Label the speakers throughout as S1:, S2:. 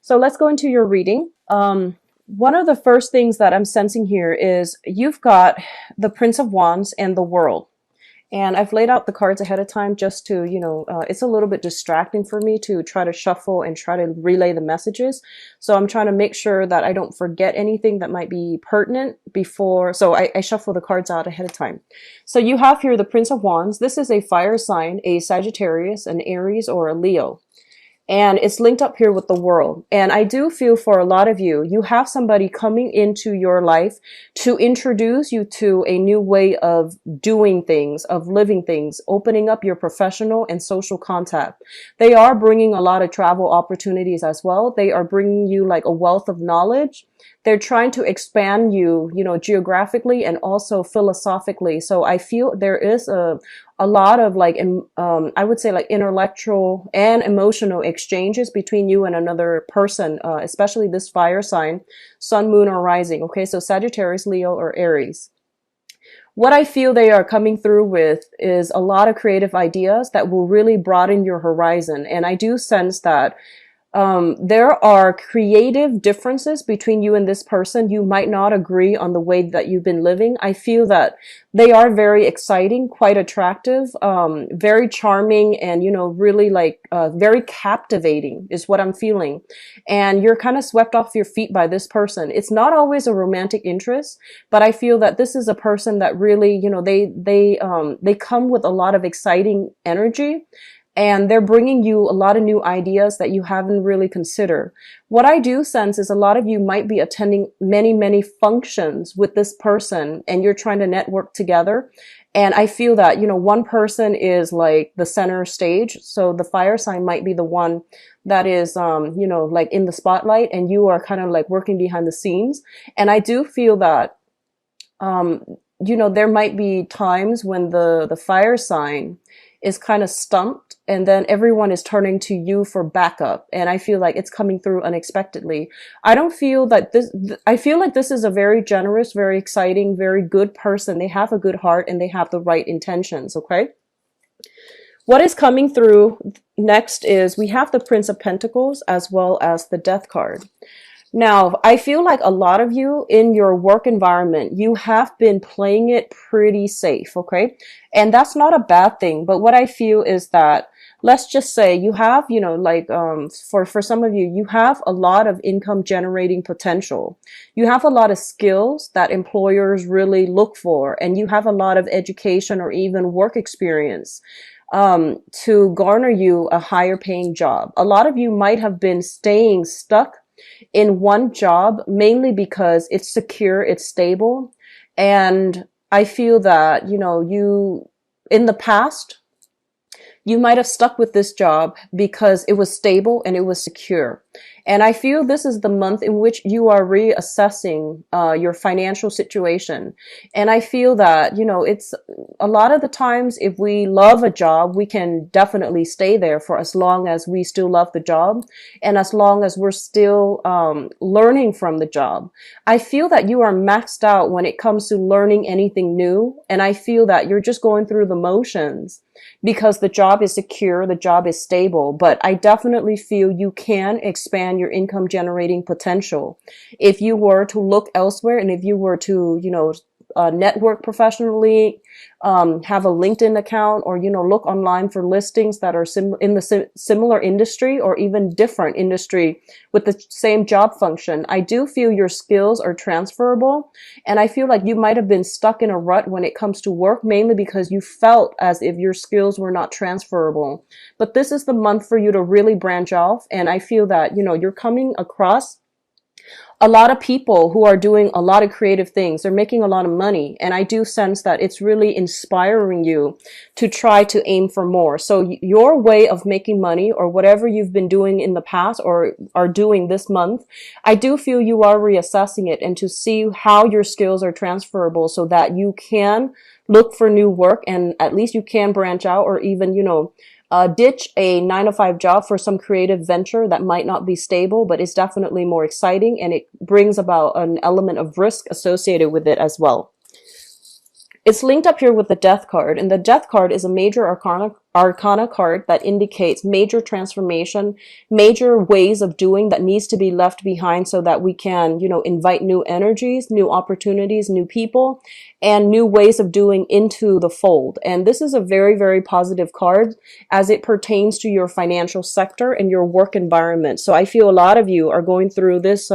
S1: So let's go into your reading. One of the first things that I'm sensing here is you've got the Prince of Wands and the World. And I've laid out the cards ahead of time just to, it's a little bit distracting for me to try to shuffle and try to relay the messages. So I'm trying to make sure that I don't forget anything that might be pertinent before. So I shuffle the cards out ahead of time. So you have here the Prince of Wands. This is a fire sign, a Sagittarius, an Aries, or a Leo. And it's linked up here with the World. And I do feel for a lot of you, you have somebody coming into your life to introduce you to a new way of doing things, of living things, opening up your professional and social contact. They are bringing a lot of travel opportunities as well. They are bringing you like a wealth of knowledge. They're trying to expand you, geographically and also philosophically. So I feel there is a lot of like, I would say like intellectual and emotional exchanges between you and another person, especially this fire sign, sun, moon, or rising. Okay. So Sagittarius, Leo, or Aries. What I feel they are coming through with is a lot of creative ideas that will really broaden your horizon. And I do sense that there are creative differences between you and this person. You might not agree on the way that you've been living. I feel that they are very exciting, quite attractive, very charming, and, really like, very captivating is what I'm feeling. And you're kind of swept off your feet by this person. It's not always a romantic interest, but I feel that this is a person that really, they come with a lot of exciting energy. And they're bringing you a lot of new ideas that you haven't really considered. What I do sense is a lot of you might be attending many, many functions with this person and you're trying to network together. And I feel that, one person is like the center stage. So the fire sign might be the one that is, like in the spotlight, and you are kind of like working behind the scenes. And I do feel that, there might be times when the fire sign is kind of stumped, and then everyone is turning to you for backup. And I feel like it's coming through unexpectedly. I don't feel that I feel like this is a very generous, very exciting, very good person. They have a good heart and they have the right intentions. Okay. What is coming through next is we have the Prince of Pentacles as well as the Death card. Now, I feel like a lot of you in your work environment, you have been playing it pretty safe, okay? And that's not a bad thing. But what I feel is that, let's just say you have, for some of you, you have a lot of income generating potential. You have a lot of skills that employers really look for, and you have a lot of education or even work experience to garner you a higher paying job. A lot of you might have been staying stuck in one job, mainly because it's secure, it's stable. And I feel that, you, in the past, you might have stuck with this job because it was stable and it was secure. And I feel this is the month in which you are reassessing your financial situation. And I feel that, it's a lot of the times if we love a job, we can definitely stay there for as long as we still love the job and as long as we're still learning from the job. I feel that you are maxed out when it comes to learning anything new. And I feel that you're just going through the motions because the job is secure, the job is stable. But I definitely feel you can expand your income generating potential if you were to look elsewhere, and if you were to, network professionally, have a LinkedIn account, or, look online for listings that are in the similar industry or even different industry with the same job function. I do feel your skills are transferable. And I feel like you might have been stuck in a rut when it comes to work, mainly because you felt as if your skills were not transferable. But this is the month for you to really branch off. And I feel that, you're coming across a lot of people who are doing a lot of creative things. They're making a lot of money. And I do sense that it's really inspiring you to try to aim for more. So your way of making money, or whatever you've been doing in the past or are doing this month, I do feel you are reassessing it and to see how your skills are transferable so that you can look for new work, and at least you can branch out, or even, ditch a 9-to-5 job for some creative venture that might not be stable, but is definitely more exciting, and it brings about an element of risk associated with it as well. It's linked up here with the Death card, and the Death card is a major arcana card that indicates major transformation, major ways of doing that needs to be left behind so that we can, invite new energies, new opportunities, new people, and new ways of doing into the fold. And this is a very, very positive card as it pertains to your financial sector and your work environment. So I feel a lot of you are going through this,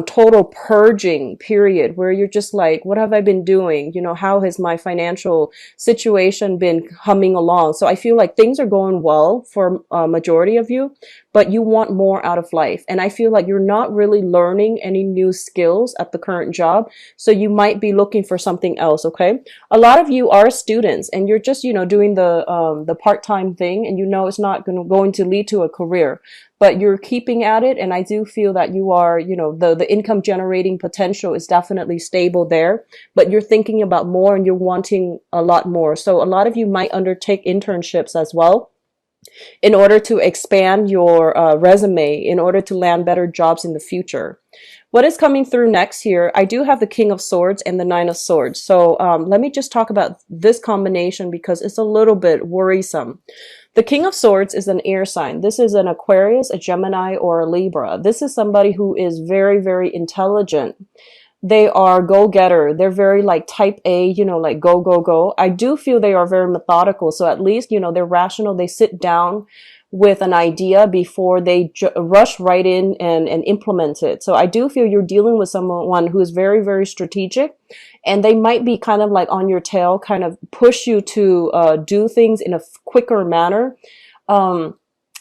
S1: total purging period where you're just like, what have I been doing? How has my financial situation been humming along? So I feel like things are going well for a majority of you, but you want more out of life. And I feel like you're not really learning any new skills at the current job. So you might be looking for something else. Okay. A lot of you are students and you're just, doing the part-time thing, and it's not going to lead to a career, but you're keeping at it. And I do feel that you are, the income generating potential is definitely stable there, but you're thinking about more and you're wanting a lot more. So a lot of you might undertake internships as well in order to expand your resume, in order to land better jobs in the future. What is coming through next here? I do have the King of Swords and the Nine of Swords. So let me just talk about this combination because it's a little bit worrisome. The King of Swords is an air sign. This is an Aquarius, a Gemini, or a Libra. This is somebody who is very, very intelligent. They are go-getter. They're very like type A, like go, go, go. I do feel they are very methodical. So at least, they're rational. They sit down with an idea before they rush right in and implement it. So I do feel you're dealing with someone who is very, very strategic, and they might be kind of like on your tail, kind of push you to do things in a quicker manner.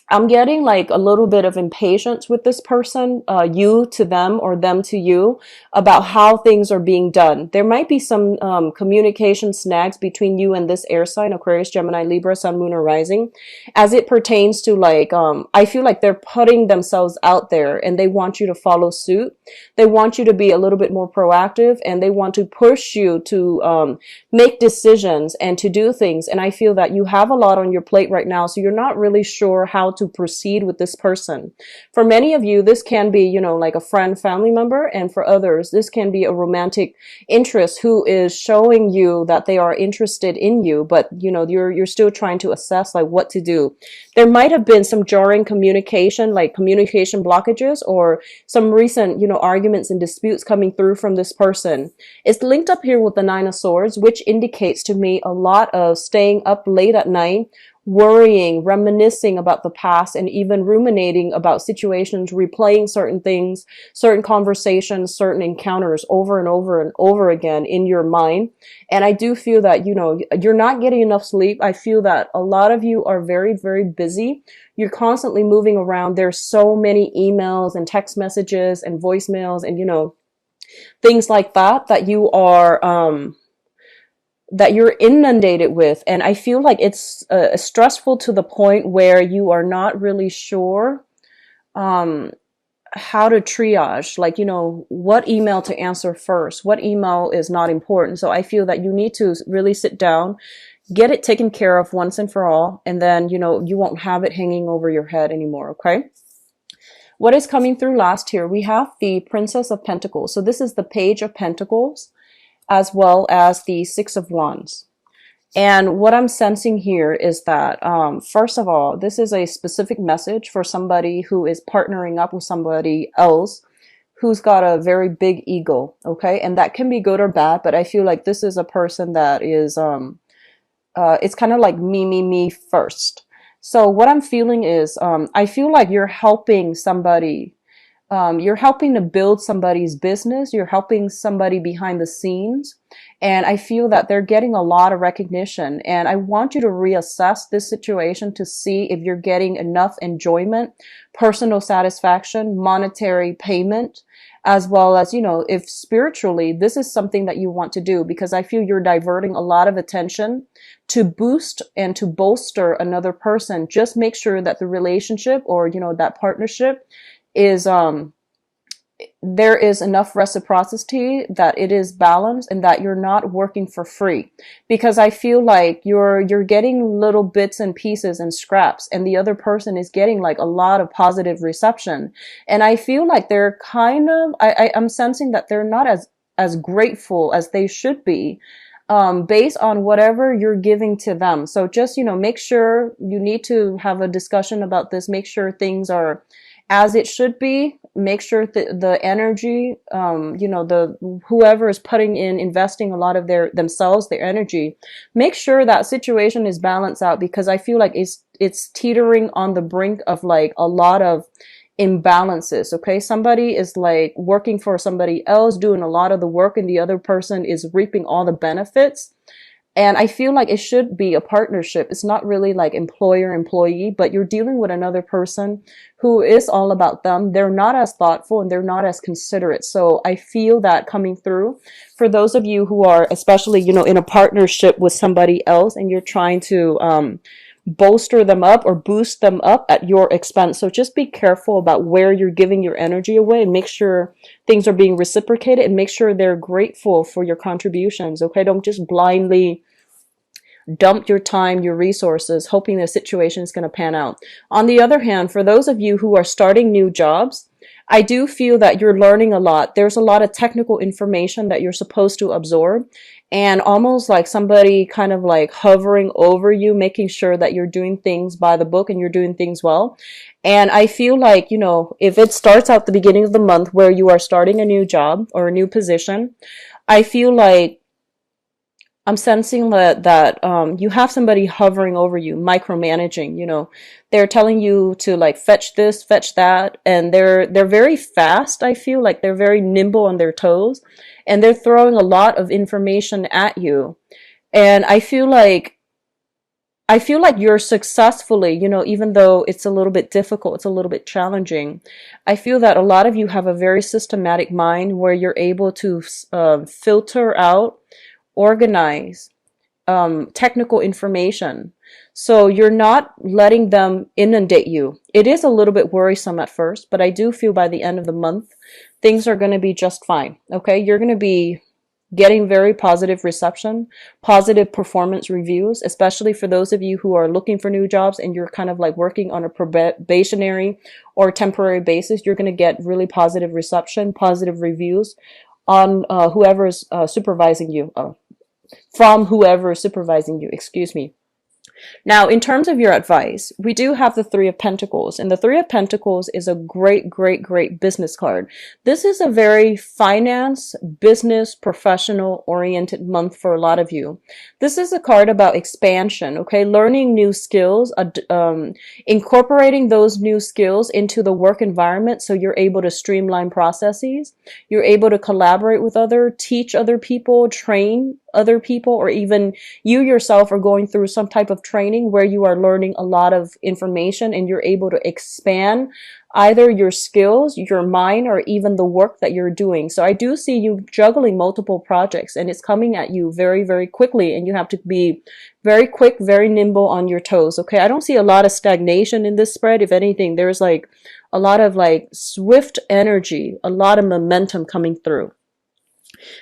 S1: I'm getting like a little bit of impatience with this person, you to them or them to you, about how things are being done. There might be some communication snags between you and this air sign, Aquarius, Gemini, Libra, Sun, Moon, or Rising, as it pertains to like, I feel like they're putting themselves out there and they want you to follow suit. They want you to be a little bit more proactive, and they want to push you to make decisions and to do things. And I feel that you have a lot on your plate right now, so you're not really sure how to proceed with this person. For many of you, this can be, like a friend, family member, and for others, this can be a romantic interest who is showing you that they are interested in you, but you're still trying to assess like what to do. There might have been some jarring communication, like communication blockages, or some recent, arguments and disputes coming through from this person. It's linked up here with the Nine of Swords, which indicates to me a lot of staying up late at night, worrying, reminiscing about the past, and even ruminating about situations, replaying certain things, certain conversations, certain encounters over and over and over again in your mind. And I do feel that, you're not getting enough sleep. I feel that a lot of you are very, very busy. You're constantly moving around. There's so many emails and text messages and voicemails and, things like that you are, that you're inundated with. And I feel like it's stressful to the point where you are not really sure how to triage, like, what email to answer first, what email is not important. So I feel that you need to really sit down, get it taken care of once and for all, and then, you won't have it hanging over your head anymore, okay? What is coming through last here? We have the Princess of Pentacles. So this is the Page of Pentacles, as well as the Six of Wands. And what I'm sensing here is that, first of all, this is a specific message for somebody who is partnering up with somebody else who's got a very big ego, okay? And that can be good or bad, but I feel like this is a person that is, it's kind of like me first. So what I'm feeling is, I feel like you're helping somebody. You're helping to build somebody's business. You're helping somebody behind the scenes. And I feel that they're getting a lot of recognition. And I want you to reassess this situation to see if you're getting enough enjoyment, personal satisfaction, monetary payment, as well as, if spiritually, this is something that you want to do, because I feel you're diverting a lot of attention to boost and to bolster another person. Just make sure that the relationship or, that partnership is, there is enough reciprocity, that it is balanced, and that you're not working for free. Because I feel like you're getting little bits and pieces and scraps, and the other person is getting like a lot of positive reception. And I feel like they're kind of, I'm sensing that they're not as grateful as they should be. based on whatever you're giving to them. So just, make sure you need to have a discussion about this. Make sure things are as it should be. Make sure that the energy, the whoever is putting in, investing a lot of their energy, make sure that situation is balanced out, because I feel like it's teetering on the brink of like a lot of imbalances. Okay, somebody is like working for somebody else, doing a lot of the work, and the other person is reaping all the benefits. And I feel like it should be a partnership. It's not really like employer employee, but you're dealing with another person who is all about them. They're not as thoughtful and they're not as considerate. So I feel that coming through for those of you who are, especially, in a partnership with somebody else, and you're trying to bolster them up or boost them up at your expense. So just be careful about where you're giving your energy away, and make sure things are being reciprocated, and make sure they're grateful for your contributions. Okay, don't just blindly dump your time, your resources, hoping the situation is going to pan out. On the other hand, for those of you who are starting new jobs, I do feel that you're learning a lot. There's a lot of technical information that you're supposed to absorb, and almost like somebody kind of like hovering over you, making sure that you're doing things by the book and you're doing things well. And I feel like, if it starts out the beginning of the month where you are starting a new job or a new position, I feel like I'm sensing that you have somebody hovering over you, micromanaging. They're telling you to like fetch this, fetch that, and they're very fast. I feel like they're very nimble on their toes, and they're throwing a lot of information at you. And I feel like you're successfully, even though it's a little bit difficult, it's a little bit challenging. I feel that a lot of you have a very systematic mind where you're able to filter out, organize technical information. So you're not letting them inundate you. It is a little bit worrisome at first, but I do feel by the end of the month, things are going to be just fine. Okay, you're going to be getting very positive reception, positive performance reviews, especially for those of you who are looking for new jobs and you're kind of like working on a probationary or temporary basis. You're going to get really positive reception, positive reviews on whoever is supervising you. From whoever is supervising you, excuse me. Now, in terms of your advice, we do have the Three of Pentacles, and the Three of Pentacles is a great, great, great business card. This is a very finance, business, professional oriented month for a lot of you. This is a card about expansion, okay? Learning new skills, incorporating those new skills into the work environment so you're able to streamline processes. You're able to collaborate with teach other people, train other people, or even you yourself are going through some type of training where you are learning a lot of information and you're able to expand either your skills, your mind, or even the work that you're doing. So I do see you juggling multiple projects, and it's coming at you very, very quickly, and you have to be very quick, very nimble on your toes. Okay, I don't see a lot of stagnation in this spread. If anything, there's like a lot of like swift energy, a lot of momentum coming through.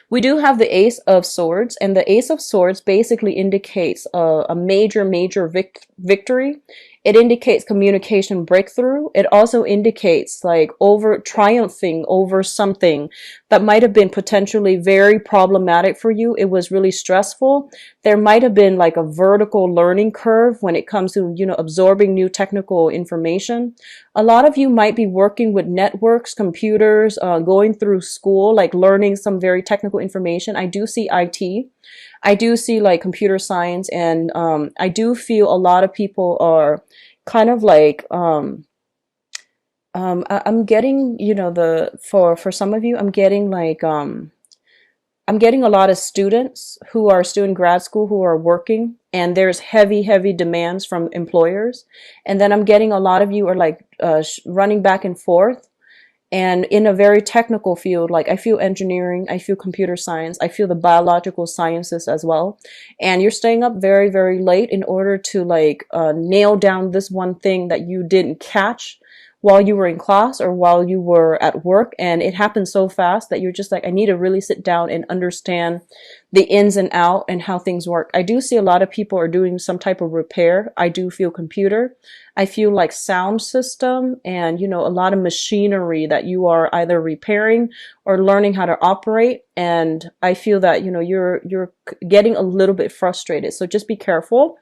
S1: We do have the Ace of Swords, and the Ace of Swords basically indicates a major, major victory. It indicates communication breakthrough. It also indicates like triumphing over something that might have been potentially very problematic for you. It was really stressful. There might have been like a vertical learning curve when it comes to, absorbing new technical information. A lot of you might be working with networks, computers, going through school, like learning some very technical information. I do see IT. I do see like computer science, and I do feel a lot of people are kind of like I'm getting, for some of you, I'm getting like I'm getting a lot of students who are still in grad school who are working, and there's heavy, heavy demands from employers. And then I'm getting a lot of you are like running back and forth. And in a very technical field, like I feel engineering, I feel computer science, I feel the biological sciences as well. And you're staying up very, very late in order to like nail down this one thing that you didn't catch while you were in class or while you were at work, and it happened so fast that you're just like, I need to really sit down and understand the ins and out and how things work. I do see a lot of people are doing some type of repair. I do feel computer. I feel like sound system and, you know, a lot of machinery that you are either repairing or learning how to operate. And I feel that, you know, you're getting a little bit frustrated. So just be careful.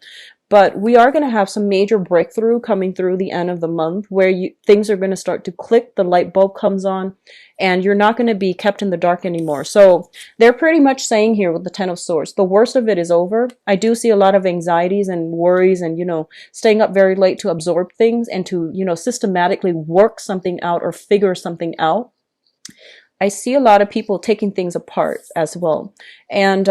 S1: But we are going to have some major breakthrough coming through the end of the month where things are going to start to click, the light bulb comes on, and you're not going to be kept in the dark anymore. So they're pretty much saying here with the Ten of Swords, the worst of it is over. I do see a lot of anxieties and worries and, you know, staying up very late to absorb things and to, you know, systematically work something out or figure something out. I see a lot of people taking things apart as well. And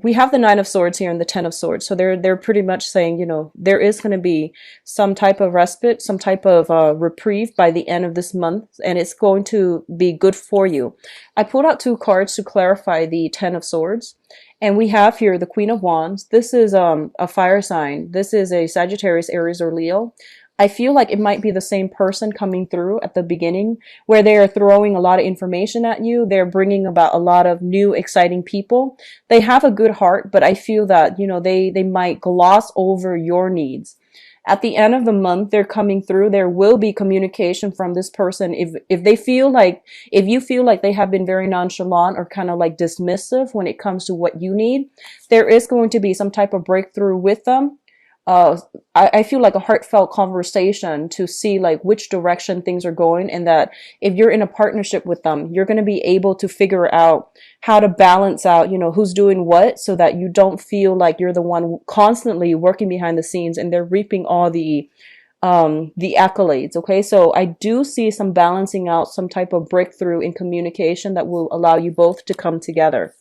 S1: we have the Nine of Swords here and the Ten of Swords. So they're pretty much saying, you know, there is going to be some type of respite, some type of reprieve by the end of this month, and it's going to be good for you. I pulled out 2 cards to clarify the Ten of Swords. And we have here the Queen of Wands. This is a fire sign. This is a Sagittarius, Aries, or Leo. I feel like it might be the same person coming through at the beginning where they are throwing a lot of information at you. They're bringing about a lot of new, exciting people. They have a good heart, but I feel that, you know, they might gloss over your needs. At the end of the month, they're coming through. There will be communication from this person. If they feel like, if you feel like they have been very nonchalant or kind of like dismissive when it comes to what you need, there is going to be some type of breakthrough with them. I feel like a heartfelt conversation to see like which direction things are going, and that if you're in a partnership with them, you're going to be able to figure out how to balance out, you know, who's doing what, so that you don't feel like you're the one constantly working behind the scenes and they're reaping all the accolades. Okay. So I do see some balancing out, some type of breakthrough in communication that will allow you both to come together.